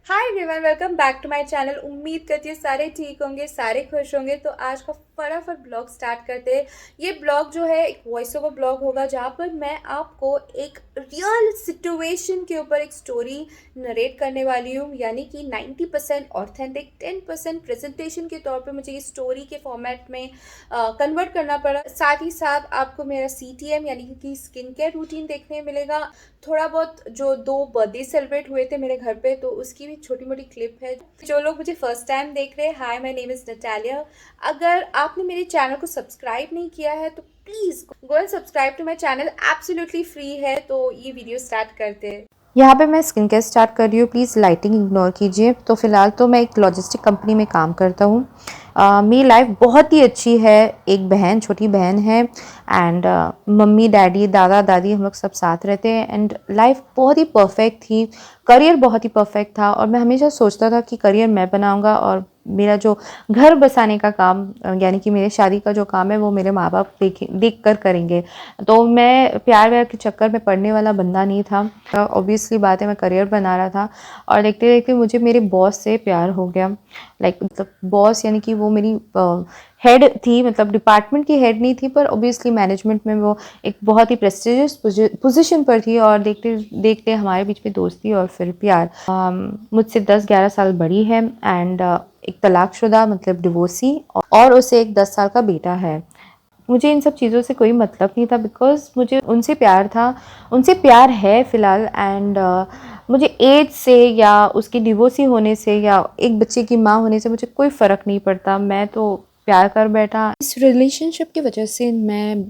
Hi everyone, welcome back to my channel. उम्मीद करती हूँ सारे ठीक होंगे, सारे खुश होंगे। तो आज का फटाफट ब्लॉग स्टार्ट करते हैं। ये ब्लॉग जो है एक वॉइस ओवर ब्लॉग होगा, जहाँ पर मैं आपको एक रियल सिचुएशन के ऊपर एक स्टोरी नरेट करने वाली हूँ। यानी कि 90% ऑथेंटिक, 10% प्रेजेंटेशन के तौर पे मुझे ये स्टोरी के फॉर्मेट में कन्वर्ट करना पड़ा। साथ ही साथ आपको मेरा CTM यानी कि स्किन केयर रूटीन देखने मिलेगा। थोड़ा बहुत जो 2 बर्थडे सेलिब्रेट हुए थे मेरे घर पे, तो उसकी भी छोटी मोटी क्लिप है। जो लोग मुझे फर्स्ट टाइम देख रहे हैं, हाय, माय नेम इज़ नटालिया। अगर आपने मेरे चैनल को सब्सक्राइब नहीं किया है तो please go and subscribe to my channel, absolutely free है। तो ये वीडियो स्टार्ट करते हैं। यहाँ पे मैं स्किन केयर स्टार्ट कर रही हूँ, प्लीज़ लाइटिंग इग्नोर कीजिए। तो फ़िलहाल तो मैं एक लॉजिस्टिक कंपनी में काम करता हूँ। मेरी लाइफ बहुत ही अच्छी है। एक बहन, छोटी बहन है एंड मम्मी डैडी दादा दादी हम लोग सब साथ रहते हैं एंड लाइफ बहुत ही परफेक्ट थी। करियर बहुत ही परफेक्ट था और मैं हमेशा सोचता था कि करियर मैं बनाऊँगा और मेरा जो घर बसाने का काम यानी कि मेरे शादी का जो काम है वो मेरे माँ बाप देख कर करेंगे। तो मैं प्यार व्यार के चक्कर में पड़ने वाला बंदा नहीं था। ऑब्वियसली बात है, मैं करियर बना रहा था और देखते देखते मुझे मेरे बॉस से प्यार हो गया। मतलब बॉस यानी कि वो मेरी हेड थी, मतलब डिपार्टमेंट की हेड नहीं थी पर ऑब्वियसली मैनेजमेंट में वो एक बहुत ही प्रेस्टिजियस पोजीशन पर थी। और देखते देखते हमारे बीच में दोस्ती और फिर प्यार। मुझसे 10-11 साल बड़ी है एंड एक तलाकशुदा मतलब डिवोर्सी, और उसे एक 10 साल का बेटा है। मुझे इन सब चीज़ों से कोई मतलब नहीं था बिकॉज़ मुझे उनसे प्यार था, उनसे प्यार है फ़िलहाल एंड मुझे एज से या उसकी डिवोर्सी होने से या एक बच्चे की माँ होने से मुझे कोई फ़र्क नहीं पड़ता। मैं तो प्यार कर बैठा। इस रिलेशनशिप की वजह से मैं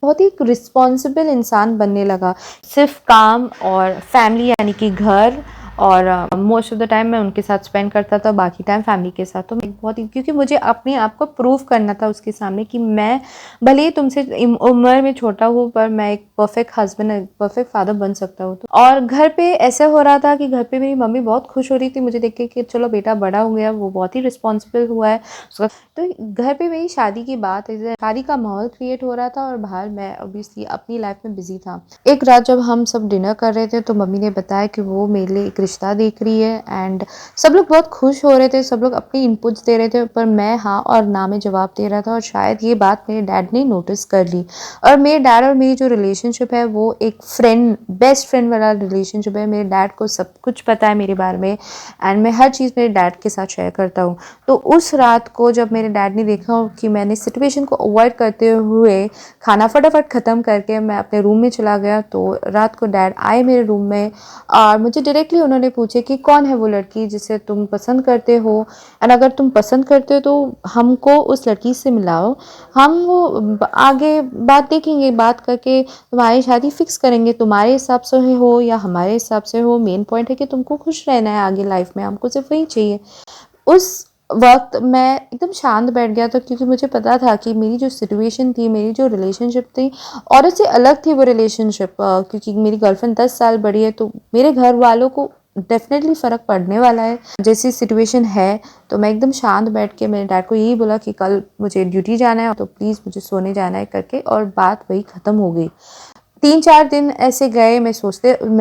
बहुत ही रिस्पॉन्सिबल इंसान बनने लगा। सिर्फ काम और फैमिली यानी कि घर, और मोस्ट ऑफ द टाइम मैं उनके साथ स्पेंड करता था, बाकी टाइम फैमिली के साथ। तो मैं बहुत ही, क्योंकि मुझे अपने आप को प्रूव करना था उसके सामने कि मैं भले ही तुमसे उम्र में छोटा हूँ पर मैं एक परफेक्ट हस्बैंड, परफेक्ट फादर बन सकता हूँ। तो और घर पे ऐसा हो रहा था कि घर पे मेरी मम्मी बहुत खुश हो रही थी मुझे देख के कि चलो बेटा बड़ा हो गया, वो बहुत ही रिस्पॉन्सिबल हुआ है उसका। तो घर पे मेरी शादी की बात है, शादी का माहौल क्रिएट हो रहा था और बाहर मैं ऑब्वियसली अपनी लाइफ में बिजी था। एक रात जब हम सब डिनर कर रहे थे तो मम्मी ने बताया कि वो मेरे लिए एक रिश्ता देख रही है एंड सब लोग बहुत खुश हो रहे थे, सब लोग अपनी इनपुट्स दे रहे थे पर मैं हाँ और ना में जवाब दे रहा था। और शायद ये बात मेरे डैड ने नोटिस कर ली। और मेरे डैड और मेरी जो रिलेशनशिप है वो एक फ्रेंड, बेस्ट फ्रेंड वाला रिलेशनशिप है। मेरे डैड को सब कुछ पता है मेरे बारे में एंड मैं हर चीज़ मेरे डैड के साथ शेयर करता हूँ। तो उस रात को जब मेरे डैड ने देखा कि मैंने सिचुएशन को अवॉइड करते हुए खाना फटाफट ख़त्म करके मैं अपने रूम में चला गया, तो रात को डैड आए मेरे रूम में और मुझे डायरेक्टली उन्होंने पूछे कि कौन है वो लड़की जिसे तुम पसंद करते हो, एंड अगर तुम पसंद करते हो तो हमको उस लड़की से मिलाओ, हम वो आगे बात देखेंगे, बात करके तुम्हारी शादी फिक्स करेंगे, तुम्हारे हिसाब से हो या हमारे हिसाब से हो। मेन पॉइंट है कि तुमको खुश रहना है आगे लाइफ में, हमको सिर्फ वही चाहिए। उस वक्त मैं एकदम शांत बैठ गया था क्योंकि मुझे पता था कि मेरी जो सिचुएशन थी, मेरी जो रिलेशनशिप थी, औरत से अलग थी वो रिलेशनशिप। क्योंकि मेरी गर्लफ्रेंड 10 साल बड़ी है तो मेरे घर वालों को डेफिनेटली फ़र्क पड़ने वाला है जैसी सिचुएशन है। तो मैं एकदम शांत बैठ के मेरे डैड को यही बोला कि कल मुझे ड्यूटी जाना है तो प्लीज़ मुझे सोने जाना है करके, और बात वही ख़त्म हो गई। 3-4 दिन ऐसे गए, मैं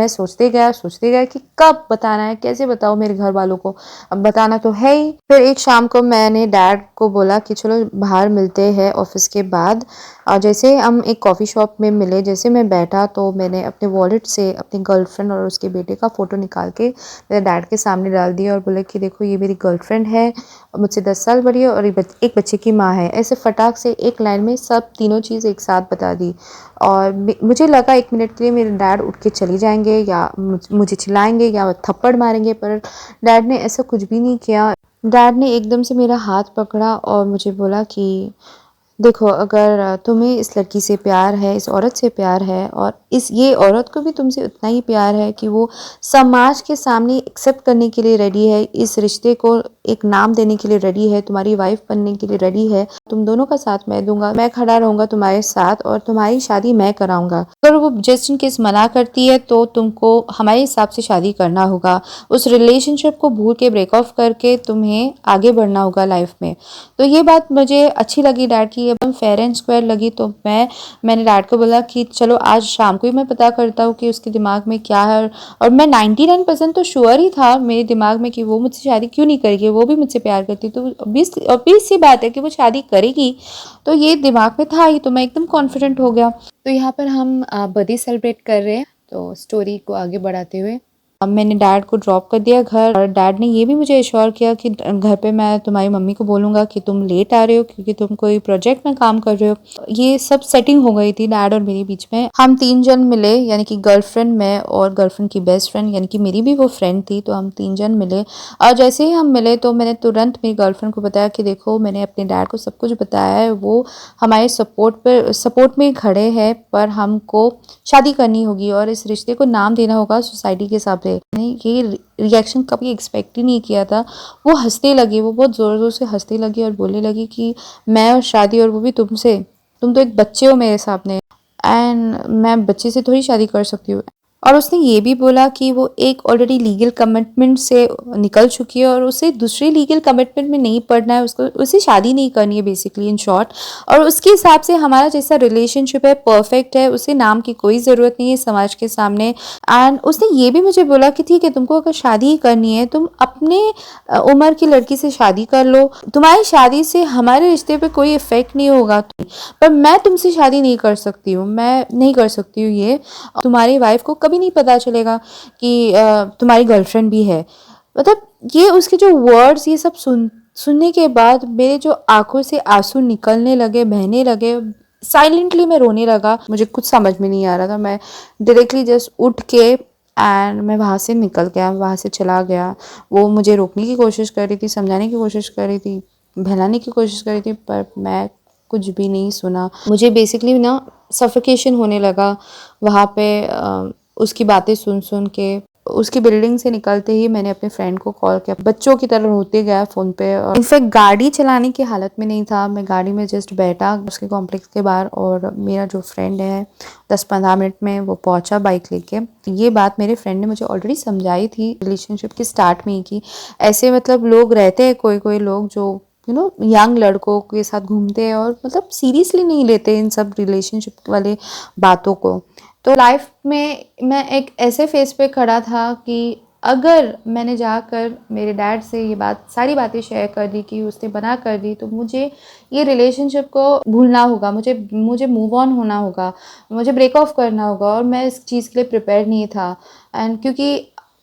सोचते गया कि कब बताना है, कैसे बताऊँ मेरे घर वालों को, अब बताना तो है ही। फिर एक शाम को मैंने डैड को बोला कि चलो बाहर मिलते हैं ऑफिस के बाद। और जैसे हम एक कॉफ़ी शॉप में मिले, जैसे मैं बैठा तो मैंने अपने वॉलेट से अपनी गर्लफ्रेंड और उसके बेटे का फ़ोटो निकाल के मेरे डैड के सामने डाल दिया और बोला कि देखो ये मेरी गर्लफ्रेंड है, मुझसे 10 साल बड़ी है और एक बच्चे की माँ है। ऐसे फटाक से एक लाइन में सब तीनों चीज़ एक साथ बता दी। और मुझे लगा 1 मिनट के लिए मेरे डैड उठ के चले जाएंगे या मुझे चिल्लाएंगे या थप्पड़ मारेंगे, पर डैड ने ऐसा कुछ भी नहीं किया। डैड ने एकदम से मेरा हाथ पकड़ा और मुझे बोला कि देखो, अगर तुम्हें इस लड़की से प्यार है, इस औरत से प्यार है और ये औरत को भी तुमसे उतना ही प्यार है कि वो समाज के सामने एक्सेप्ट करने के लिए रेडी है, इस रिश्ते को एक नाम देने के लिए रेडी है, तुम्हारी वाइफ बनने के लिए रेडी है, तुम दोनों का साथ मैं दूंगा, मैं खड़ा रहूंगा तुम्हारे साथ और तुम्हारी शादी मैं कराऊंगा। अगर वो जस्ट इन केस मना करती है तो तुमको हमारे हिसाब से शादी करना होगा, उस रिलेशनशिप को भूल के ब्रेक ऑफ करके तुम्हें आगे बढ़ना होगा लाइफ में। तो ये बात मुझे अच्छी लगी डैड की कि एकदम फेयर एंड स्क्वायर लगी। तो मैंने डैड को बोला कि चलो आज शाम को ही मैं पता करता हूँ कि उसके दिमाग में क्या है। और मैं 99% तो श्योर ही था मेरे दिमाग में कि वो मुझसे शादी क्यों नहीं करेगी, वो भी मुझसे प्यार करती, तो obvious सी बात है कि वो शादी करेगी। तो ये दिमाग में था ही, तो मैं एकदम कॉन्फिडेंट हो गया। तो यहाँ पर हम बर्थडे सेलिब्रेट कर रहे हैं। तो स्टोरी को आगे बढ़ाते हुए अब मैंने डैड को ड्रॉप कर दिया घर, और डैड ने ये भी मुझे एश्योर किया कि घर पे मैं तुम्हारी मम्मी को बोलूँगा कि तुम लेट आ रहे हो क्योंकि तुम कोई प्रोजेक्ट में काम कर रहे हो। ये सब सेटिंग हो गई थी डैड और मेरे बीच में। हम 3 जन मिले, यानी कि गर्लफ्रेंड, मैं और गर्लफ्रेंड की बेस्ट फ्रेंड, यानी कि मेरी भी वो फ्रेंड थी। तो हम 3 जन मिले, और जैसे ही हम मिले तो मैंने तुरंत मेरी गर्लफ्रेंड को बताया कि देखो मैंने अपने डैड को सब कुछ बताया है, वो हमारे सपोर्ट में खड़े हैं, पर हमको शादी करनी होगी और इस रिश्ते को नाम देना होगा सोसाइटी के हिसाब से। मैंने ये रिएक्शन कभी एक्सपेक्ट ही नहीं किया था। वो हंसने लगी, वो बहुत ज़ोर ज़ोर से हंसने लगी और बोलने लगी कि मैं और शादी, और वो भी तुमसे, तुम तो एक बच्चे हो मेरे सामने, एंड मैं बच्चे से थोड़ी शादी कर सकती हूँ। और उसने ये भी बोला कि वो एक ऑलरेडी लीगल कमिटमेंट से निकल चुकी है और उसे दूसरे लीगल कमिटमेंट में नहीं पड़ना है, उसको उसे शादी नहीं करनी है बेसिकली, इन शॉर्ट। और उसके हिसाब से हमारा जैसा रिलेशनशिप है परफेक्ट है, उसे नाम की कोई ज़रूरत नहीं है समाज के सामने। एंड उसने ये भी मुझे बोला कि ठीक है, तुमको अगर शादी ही करनी है तुम अपने उम्र की लड़की से शादी कर लो, तुम्हारी शादी से हमारे रिश्ते पे कोई इफेक्ट नहीं होगा, पर मैं तुमसे शादी नहीं कर सकती हूँ, मैं नहीं कर सकती हूँ ये। तुम्हारी वाइफ को कभी नहीं पता चलेगा कि तुम्हारी गर्लफ्रेंड भी है। मतलब ये उसके जो वर्ड्स, ये सब सुनने के बाद मेरे जो आंखों से आंसू निकलने लगे, बहने लगे। साइलेंटली मैं रोने लगा, मुझे कुछ समझ में नहीं आ रहा था। मैं डायरेक्टली जस्ट उठ के एंड मैं वहाँ से निकल गया, वहाँ से चला गया। वो मुझे रोकने की कोशिश कर रही थी, समझाने की कोशिश कर रही थी, बहलाने की कोशिश कर रही थी, पर मैं कुछ भी नहीं सुना। मुझे बेसिकली ना सफोकेशन होने लगा वहाँ पे उसकी बातें सुन सुन के। उसकी बिल्डिंग से निकलते ही मैंने अपने फ्रेंड को कॉल किया, बच्चों की तरह रोते गया फ़ोन पे। और इनफैक्ट गाड़ी चलाने की हालत में नहीं था, मैं गाड़ी में जस्ट बैठा उसके कॉम्प्लेक्स के बाहर, और मेरा जो फ्रेंड है 10-15 मिनट में वो पहुंचा बाइक लेके। ये बात मेरे फ्रेंड ने मुझे ऑलरेडी समझाई थी रिलेशनशिप के स्टार्ट में ही, कि ऐसे मतलब लोग रहते हैं, कोई कोई लोग जो यंग लड़कों के साथ घूमते हैं और मतलब सीरियसली नहीं लेते इन सब रिलेशनशिप वाले बातों को। तो लाइफ में मैं एक ऐसे फेस पे खड़ा था कि अगर मैंने जाकर मेरे डैड से ये सारी बातें शेयर कर दी कि उसने मना कर दी, तो मुझे ये रिलेशनशिप को भूलना होगा, मुझे मूव ऑन होना होगा, मुझे ब्रेक ऑफ करना होगा, और मैं इस चीज़ के लिए प्रिपेयर नहीं था। एंड क्योंकि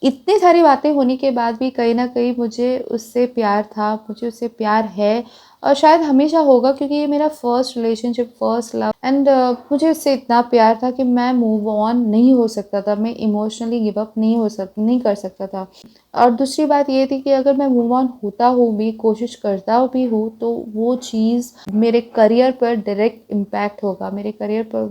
इतनी सारी बातें होने के बाद भी कहीं ना कहीं मुझे उससे प्यार था, मुझे उससे प्यार है, और शायद हमेशा होगा, क्योंकि ये मेरा first relationship, first love. And मुझे उससे इतना प्यार था कि मैं मूव ऑन नहीं हो सकता था, मैं इमोशनली गिव अप नहीं कर सकता था। और दूसरी बात ये थी कि अगर मैं मूव ऑन होता हूँ भी, कोशिश करता भी हूँ, तो वो चीज़ मेरे करियर पर डायरेक्ट इम्पैक्ट होगा, मेरे करियर पर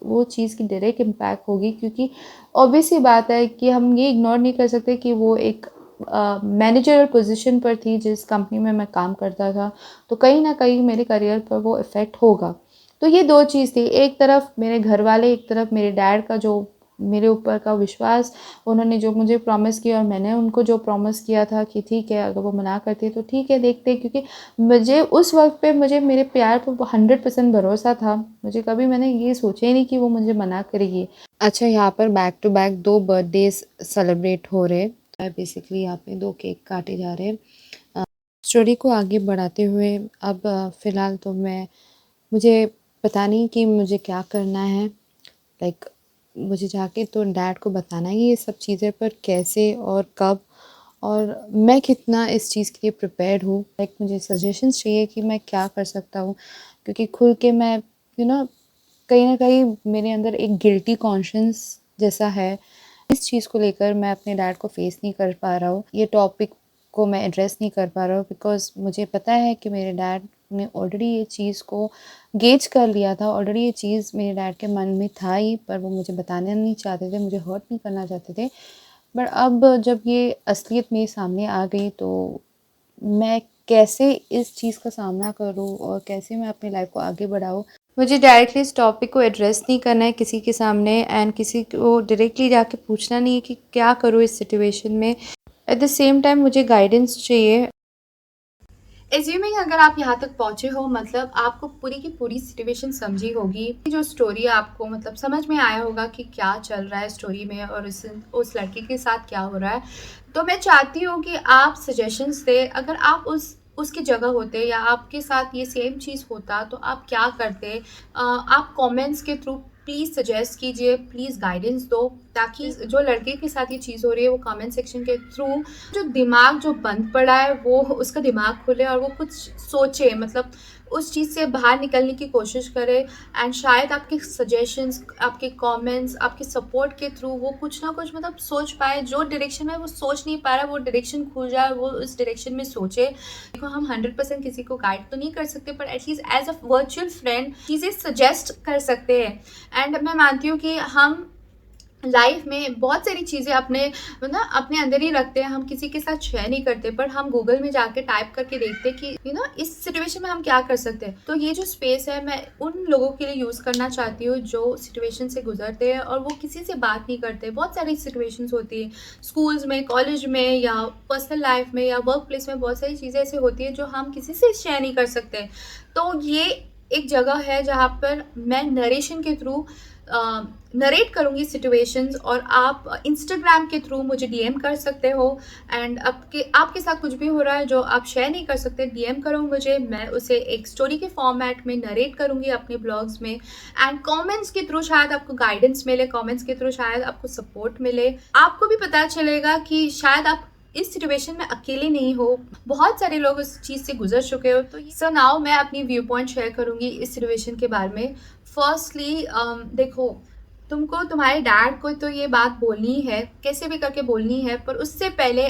वो चीज़ की डायरेक्ट इम्पैक्ट होगी। क्योंकि ऑब्वियस सी बात है कि हम ये इग्नोर नहीं कर सकते कि वो एक मैनेजरल पोजीशन पर थी जिस कंपनी में मैं काम करता था, तो कहीं ना कहीं मेरे करियर पर वो इफ़ेक्ट होगा। तो ये दो चीज़ थी, एक तरफ मेरे घर वाले, एक तरफ मेरे डैड का जो मेरे ऊपर का विश्वास, उन्होंने जो मुझे प्रॉमिस किया और मैंने उनको जो प्रॉमिस किया था कि ठीक है अगर वो मना करती है तो ठीक है, देखते हैं। क्योंकि मुझे उस वक्त पे मेरे प्यार पर 100% भरोसा था, मुझे कभी मैंने ये सोचा ही नहीं कि वो मुझे मना करेगी। अच्छा, यहाँ पर back to back 2 birthdays celebrate हो रहे, बेसिकली यहाँ पे 2 केक काटे जा रहे हैं। स्टोरी को आगे बढ़ाते हुए अब फ़िलहाल तो मुझे पता नहीं कि मुझे क्या करना है। लाइक मुझे जाके तो डैड को बताना है ये सब चीज़ें, पर कैसे और कब, और मैं कितना इस चीज़ के लिए प्रिपेयर्ड हूँ। लाइक मुझे सजेशंस चाहिए कि मैं क्या कर सकता हूँ, क्योंकि खुल के मैं कहीं ना कहीं मेरे अंदर एक गिल्टी कॉन्शियंस जैसा है। इस चीज़ को लेकर मैं अपने डैड को फेस नहीं कर पा रहा हूँ, ये टॉपिक को मैं एड्रेस नहीं कर पा रहा हूँ, बिकॉज़ मुझे पता है कि मेरे डैड ने ऑलरेडी ये चीज़ को गेज कर लिया था, ऑलरेडी ये चीज़ मेरे डैड के मन में था ही, पर वो मुझे बताना नहीं चाहते थे, मुझे हर्ट नहीं करना चाहते थे। बट अब जब ये असलियत मेरे सामने आ गई, तो मैं कैसे इस चीज़ का सामना करूँ और कैसे मैं अपनी लाइफ को आगे बढ़ाऊँ। मुझे डायरेक्टली इस टॉपिक को एड्रेस नहीं करना है किसी के सामने, एंड किसी को डायरेक्टली जाके पूछना नहीं है कि क्या करूँ इस सिचुएशन में। एट द सेम टाइम मुझे गाइडेंस चाहिए। एज्यूमिंग अगर आप यहाँ तक पहुँचे हो, मतलब आपको पूरी की पूरी सिचुएशन समझी होगी, जो स्टोरी है आपको मतलब समझ में आया होगा कि क्या चल रहा है स्टोरी में और उस लड़के के साथ क्या हो रहा है। तो मैं चाहती हूँ कि आप सजेशंस दें। अगर आप उसकी जगह होते या आपके साथ ये सेम चीज़ होता तो आप क्या करते? आप कमेंट्स के थ्रू प्लीज़ सजेस्ट कीजिए, प्लीज़ गाइडेंस दो, ताकि जो लड़के के साथ ये चीज़ हो रही है वो कमेंट सेक्शन के थ्रू जो दिमाग जो बंद पड़ा है वो उसका दिमाग खुले और वो कुछ सोचे, मतलब उस चीज़ से बाहर निकलने की कोशिश करे। एंड शायद आपके सजेशंस, आपके कमेंट्स, आपके सपोर्ट के थ्रू वो कुछ ना कुछ मतलब सोच पाए। जो डायरेक्शन में वो सोच नहीं पा रहा है वो डायरेक्शन खुल जाए, वो उस डायरेक्शन में सोचे। देखो, हम 100% किसी को गाइड तो नहीं कर सकते, पर at least as a virtual friend चीज़ें सजेस्ट कर सकते हैं। एंड मैं मानती हूँ कि हम लाइफ में बहुत सारी चीज़ें अपने मतलब अपने अंदर ही रखते हैं, हम किसी के साथ शेयर नहीं करते, पर हम गूगल में जाके टाइप करके देखते हैं कि इस सिचुएशन में हम क्या कर सकते हैं। तो ये जो स्पेस है मैं उन लोगों के लिए यूज़ करना चाहती हूँ जो सिचुएशन से गुजरते हैं और वो किसी से बात नहीं करते। बहुत सारी सिचुएशंस होती है स्कूल्स में, कॉलेज में या पर्सनल लाइफ में या वर्क प्लेस में, बहुत सारी चीज़ें ऐसी होती है जो हम किसी से शेयर नहीं कर सकते। तो ये एक जगह है जहाँ पर मैं नरेशन के थ्रू नरेट करूँगी सिचुएशंस, और आप इंस्टाग्राम के थ्रू मुझे डीएम कर सकते हो। एंड आपके साथ कुछ भी हो रहा है जो आप शेयर नहीं कर सकते, डीएम करो मुझे, मैं उसे एक स्टोरी के फॉर्मेट में नरेट करूँगी अपने ब्लॉग्स में। एंड कमेंट्स के थ्रू शायद आपको गाइडेंस मिले, कमेंट्स के थ्रू शायद आपको सपोर्ट मिले, आपको भी पता चलेगा कि शायद आप इस सिचुएशन में अकेले नहीं हो, बहुत सारे लोग उस चीज़ से गुजर चुके हो। तो सो नाउ मैं अपनी व्यू पॉइंट शेयर करूँगी इस सिचुएशन के बारे में। फर्स्टली देखो, तुमको तुम्हारे डैड को तो ये बात बोलनी है, कैसे भी करके बोलनी है, पर उससे पहले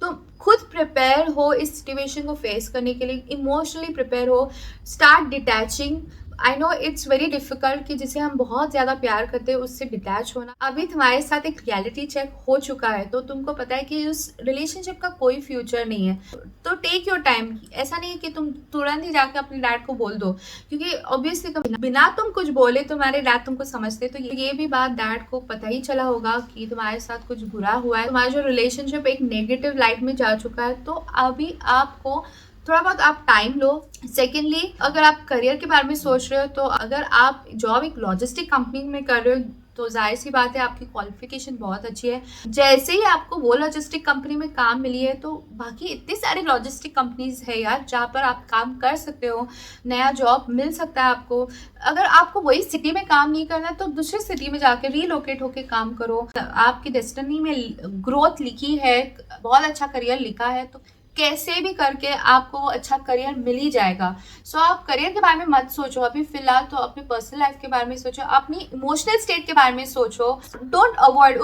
तुम खुद प्रिपेयर हो इस सिचुएशन को फेस करने के लिए, इमोशनली प्रिपेयर हो। Start detaching. I know it's very difficult कि जिसे हम बहुत ज़्यादा प्यार करते हैं उससे डिटैच होना। अभी तुम्हारे साथ एक रियलिटी चेक हो चुका है तो तुमको पता है कि उस रिलेशनशिप का कोई फ्यूचर नहीं है। तो टेक योर टाइम। ऐसा नहीं है कि तुम तुरंत ही जाके अपने डैड को बोल दो, क्योंकि ऑब्वियसली बिना तुम कुछ बोले तुम्हारे डैड तुमको समझते। तो ये भी बात डैड को पता ही चला होगा कि तुम्हारे साथ कुछ बुरा हुआ है, तुम्हारा जो रिलेशनशिप एक नेगेटिव लाइट में जा चुका है। तो अभी आपको थोड़ा बहुत आप टाइम लो। सेकेंडली, अगर आप करियर के बारे में सोच रहे हो तो अगर आप जॉब एक लॉजिस्टिक कंपनी में कर रहे हो तो जाहिर सी बात है आपकी क्वालिफिकेशन बहुत अच्छी है। जैसे ही आपको वो लॉजिस्टिक कंपनी में काम मिली है तो बाकी इतनी सारी लॉजिस्टिक कंपनीज है यार जहाँ पर आप काम कर सकते हो, नया जॉब मिल सकता है आपको। अगर आपको वही सिटी में काम नहीं करना है तो दूसरी सिटी में जाके रीलोकेट होके काम करो। आपकी डेस्टिनी में ग्रोथ लिखी है, बहुत अच्छा करियर लिखा है, तो कैसे भी करके आपको अच्छा करियर मिल ही जाएगा। सो आप करियर के बारे में मत सोचो अभी फिलहाल, तो अपनी पर्सनल लाइफ के बारे में सोचो, अपनी इमोशनल स्टेट के बारे में सोचो। डोंट अवॉइड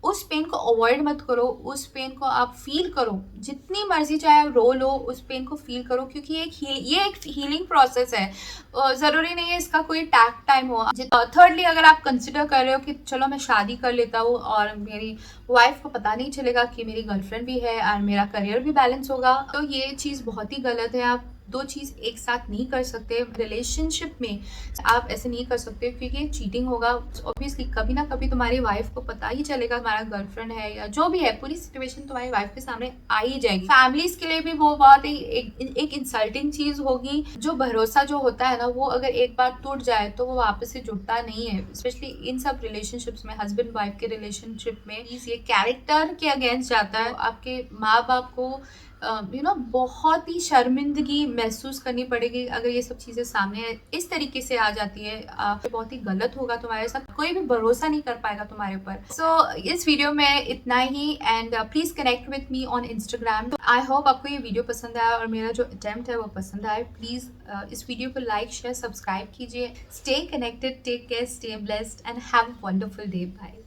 उस पेन को अवॉइड मत करो, उस पेन को आप फील करो, जितनी मर्जी चाहे रो लो, उस पेन को फील करो, क्योंकि ये एक हीलिंग प्रोसेस है। ज़रूरी नहीं है इसका कोई टैक टाइम हो। थर्डली, अगर आप कंसिडर कर रहे हो कि चलो मैं शादी कर लेता हूँ और मेरी वाइफ को पता नहीं चलेगा कि मेरी गर्लफ्रेंड भी है और मेरा करियर भी बैलेंस होगा, तो ये चीज़ बहुत ही गलत है। आप दो चीज़ एक साथ नहीं कर सकते। रिलेशनशिप में आप ऐसे नहीं कर सकते क्योंकि ये चीटिंग होगा। ऑब्वियसली कभी ना कभी तुम्हारी वाइफ को पता ही चलेगा तुम्हारा गर्लफ्रेंड है या जो भी है, पूरी सिचुएशन तुम्हारी वाइफ के सामने आ ही जाएगी। फैमिलीज के लिए भी वो बहुत ही एक इंसल्टिंग चीज़ होगी। जो भरोसा जो होता है ना, वो अगर एक बार टूट जाए तो वो वापस से जुड़ता नहीं है, स्पेशली इन सब रिलेशनशिप्स में, हस्बैंड वाइफ के रिलेशनशिप में। ये कैरेक्टर के अगेंस्ट जाता है। आपके माँ बाप को बहुत ही शर्मिंदगी महसूस करनी पड़ेगी अगर ये सब चीज़ें सामने इस तरीके से आ जाती है। बहुत ही गलत होगा तुम्हारे साथ, कोई भी भरोसा नहीं कर पाएगा तुम्हारे ऊपर। सो इस वीडियो में इतना ही, and please connect with me on Instagram. I hope आपको ये वीडियो पसंद आया और मेरा जो अटेम्प्ट है वो पसंद आए। प्लीज़ इस वीडियो को लाइक, शेयर, सब्सक्राइब कीजिए। Stay connected, take care, stay blessed and have a wonderful day. Bye.